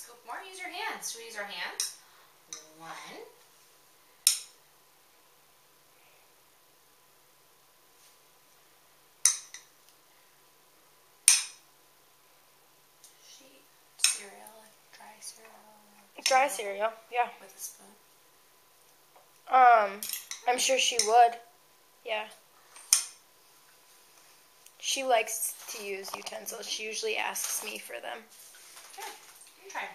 scoop more. Use your hands. Should we use our hands? 1. Cereal, like dry cereal. Dry cereal, yeah. With a spoon. I'm sure she would. Yeah. She likes to use utensils. She usually asks me for them. Here, you try.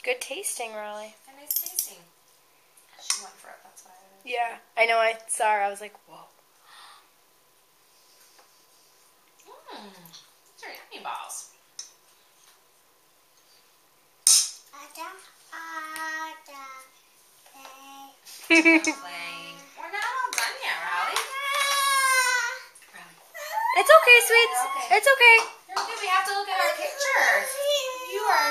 Good tasting, Raleigh. And nice tasting. She went for it, that's why. Yeah, I know. I saw her. I was like, whoa. These are yummy balls. Playing. We're not all done yet, Raleigh. It's okay, sweets. Okay. It's okay. You're okay. We have to look at our pictures. You are.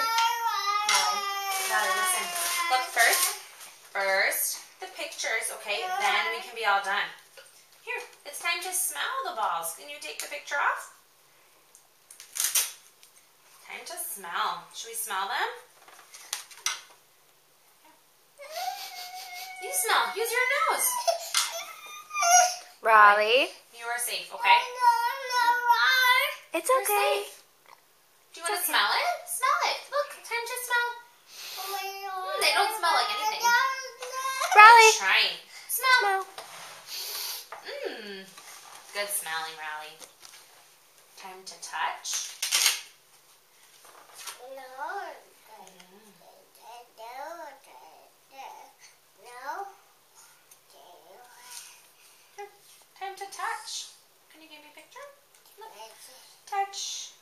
Raleigh, listen. Look first the pictures, okay? Then we can be all done. Here, it's time to smell the balls. Can you take the picture off? Time to smell. Should we smell them? You smell. Use your nose. Raleigh. You are safe, okay? It's You're okay. safe. Do you want to smell it? Smell it. Look, time to smell. They don't smell like anything. Raleigh. Try. Smell. Smell. Good smelling, Raleigh. Time to touch. Time to touch. Can you give me a picture? Look. Touch.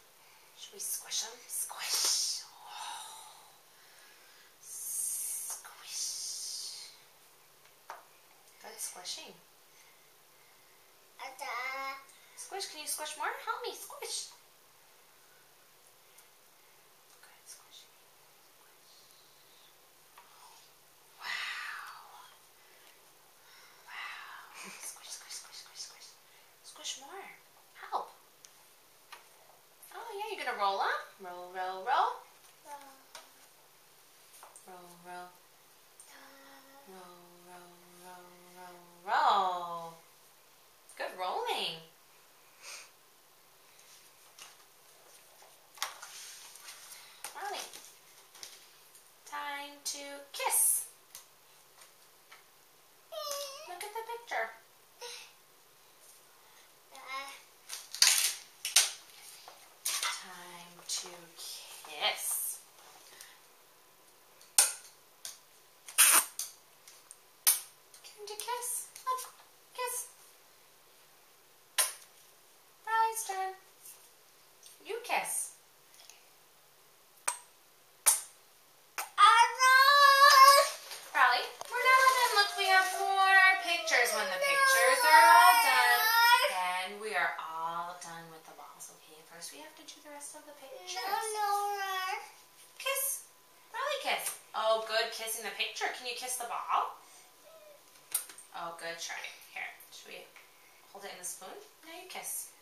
Should we squish them? Squish. Oh. Squish. Good squishing. Squish. Can you squish more? Help me. Squish. Good squishing. Wow. Wow. Squish, squish, squish, squish, squish. Squish more. Help. Oh, yeah, you're going to roll them? Roll, roll, roll. Roll, roll. Roll, roll, roll, roll, roll. Good rolling. Rolling. Time to kiss. Look at the picture. Time to kiss. Time to kiss. Look, kiss. Riley's turn. You kiss. Riley, we're not all done. Look, we have more pictures. When the pictures are all done, then we are all done with the balls. Okay, first we have to do the rest of the pictures. Kiss. Riley, kiss. Oh, good kissing the picture. Can you kiss the ball? Oh, good try. Here, should we hold it in the spoon? Now you kiss.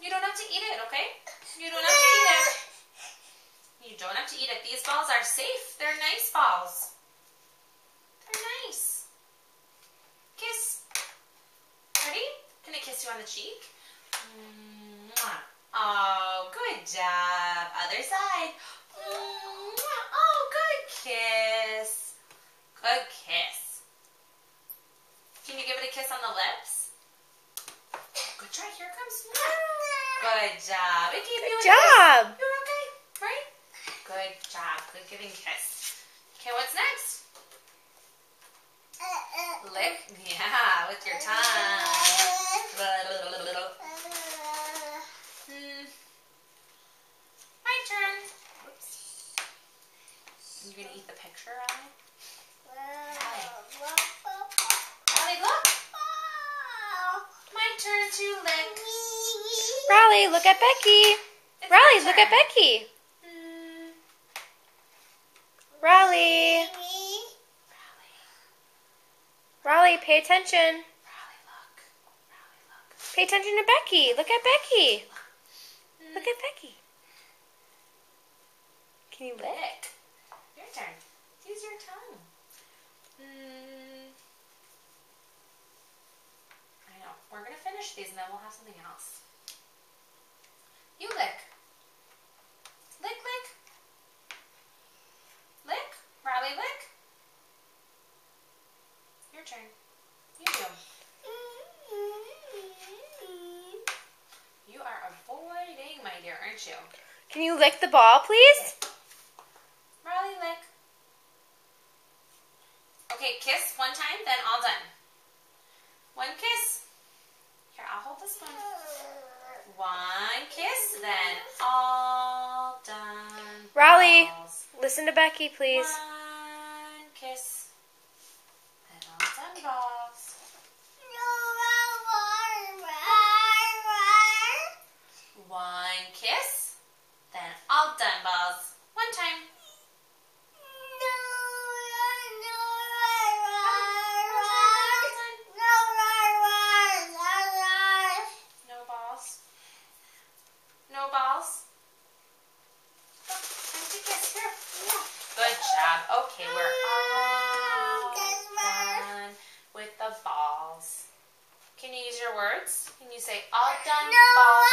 You don't have to eat it, okay? You don't have to eat it. You don't have to eat it. These balls are safe. They're nice balls. They're nice. Kiss. Ready? Can I kiss you on the cheek? Mwah. Oh, good job. Other side. Mwah. Oh, good kiss. Good kiss. Can you give it a kiss on the lips? Good try. Here it comes. Good job. It gave you a kiss. Good job. You're okay, right? Good job. Good giving kiss. Okay, what's next? Lick. Yeah, with your tongue. My turn. Whoops. You gonna eat the picture, Riley? Riley, look. My turn to lick. Raleigh, look at Becky. It's Raleigh, my look turn. at Becky. Raleigh. Raleigh, pay attention. Riley, look. Riley, look. Pay attention to Becky. Look at Becky. Look at Becky. Can you lick? Lick. Your turn. Use your tongue. I know. We're going to finish these and then we'll have something else. You lick. Lick, lick. Lick. Riley, lick. Your turn. You do. You are avoiding, my dear, aren't you? Can you lick the ball, please? Riley, lick. Okay, kiss one time, then all done. One kiss. Here, I'll hold this one. One kiss, then all done. Riley, balls. listen to Becky, please. One kiss, then all done balls. One kiss, then all done balls. One time. No balls. No balls. Oh, time to kiss. Here. Good job. Okay, we're all done with the balls. Can you use your words? Can you say all done balls?